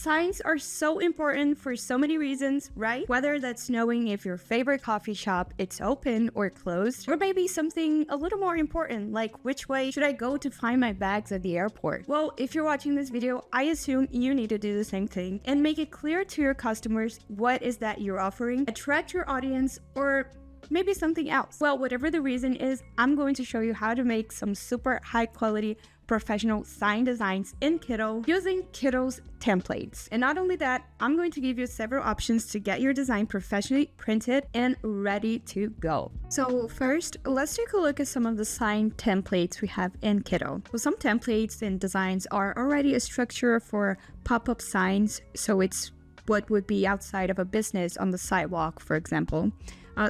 signs are so important for so many reasons, right? Whether that's knowing if your favorite coffee shop it's open or closed, or maybe something a little more important, like which way should I go to find my bags at the airport? Well, if you're watching this video, I assume you need to do the same thing and make it clear to your customers what is that you're offering, attract your audience, or maybe something else. Well, whatever the reason is, I'm going to show you how to make some super high quality professional sign designs in Kittl using Kittl's templates. And not only that, I'm going to give you several options to get your design professionally printed and ready to go. So first, let's take a look at some of the sign templates we have in Kittl. Well, some templates and designs are already a structure for pop-up signs, so it's what would be outside of a business on the sidewalk, for example.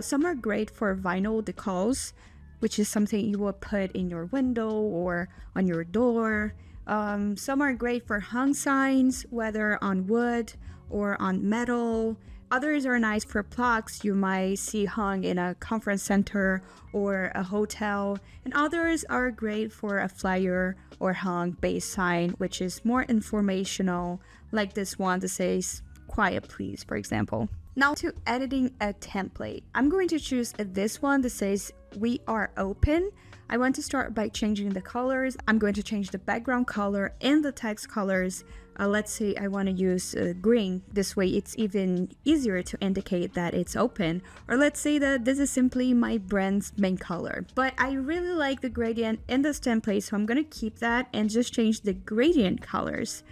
Some are great for vinyl decals, which is something you will put in your window or on your door. Some are great for hung signs, whether on wood or on metal. Others are nice for plaques you might see hung in a conference center or a hotel. And others are great for a flyer or hung base sign, which is more informational, like this one that says, "Quiet please," for example. Now to editing a template. I'm going to choose this one that says "We are open." I want to start by changing the colors. I'm going to change the background color and the text colors. Let's say I want to use green. This way it's even easier to indicate that it's open. Or let's say that this is simply my brand's main color. But I really like the gradient in this template, so I'm going to keep that and just change the gradient colors.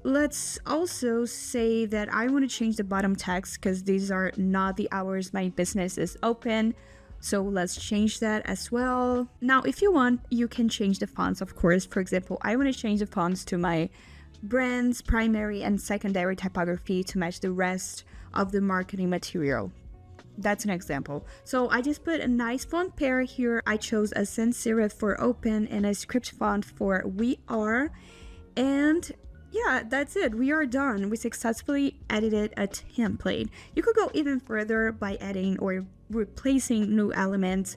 Let's also say that I want to change the bottom text because these are not the hours my business is open. So let's change that as well. Now, if you want, you can change the fonts, of course. For example, I want to change the fonts to my brand's primary and secondary typography to match the rest of the marketing material. That's an example. So I just put a nice font pair here. I chose a sans serif for open and a script font for We Are. And yeah, that's it. We are done. We successfully edited a template. You could go even further by adding or replacing new elements,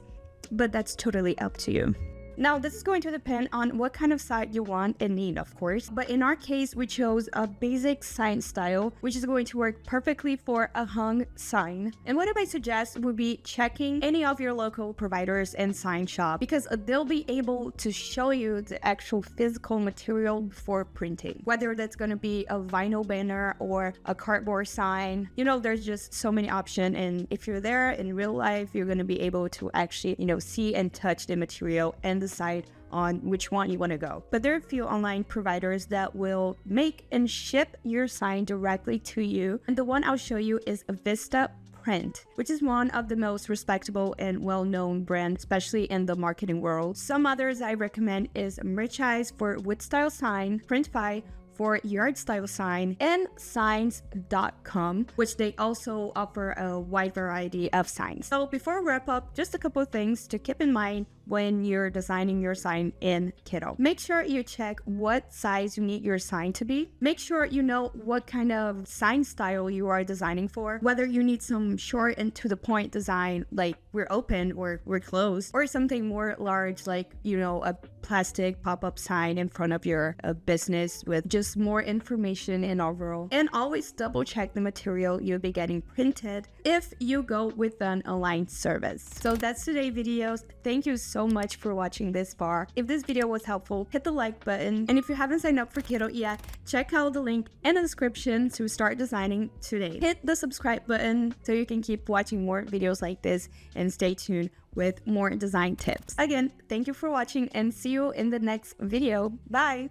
but that's totally up to you. Now, this is going to depend on what kind of site you want and need, of course. But in our case, we chose a basic sign style, which is going to work perfectly for a hung sign. And what I might suggest would be checking any of your local providers and sign shop, because they'll be able to show you the actual physical material before printing. Whether that's going to be a vinyl banner or a cardboard sign, you know, there's just so many options. And if you're there in real life, you're going to be able to actually, you know, see and touch the material and decide on which one you want to go. But there are a few online providers that will make and ship your sign directly to you. And the one I'll show you is Vistaprint, which is one of the most respectable and well-known brands, especially in the marketing world. Some others I recommend is Merchize for wood style sign, Printify for yard style sign, and signs.com, which they also offer a wide variety of signs. So before we wrap up, just a couple of things to keep in mind when you're designing your sign in Kittl. Make sure you check what size you need your sign to be. Make sure you know what kind of sign style you are designing for, whether you need some short and to the point design like we're open or we're closed, or something more large like, you know, a plastic pop-up sign in front of your business with just more information and overall. And always double check the material you'll be getting printed if you go with an online service. So that's today's videos. Thank you so much for watching this far. If this video was helpful, hit the like button. And if you haven't signed up for Kittl yet, check out the link in the description to start designing today. Hit the subscribe button so you can keep watching more videos like this, and stay tuned with more design tips. Again, thank you for watching and see you in the next video. Bye!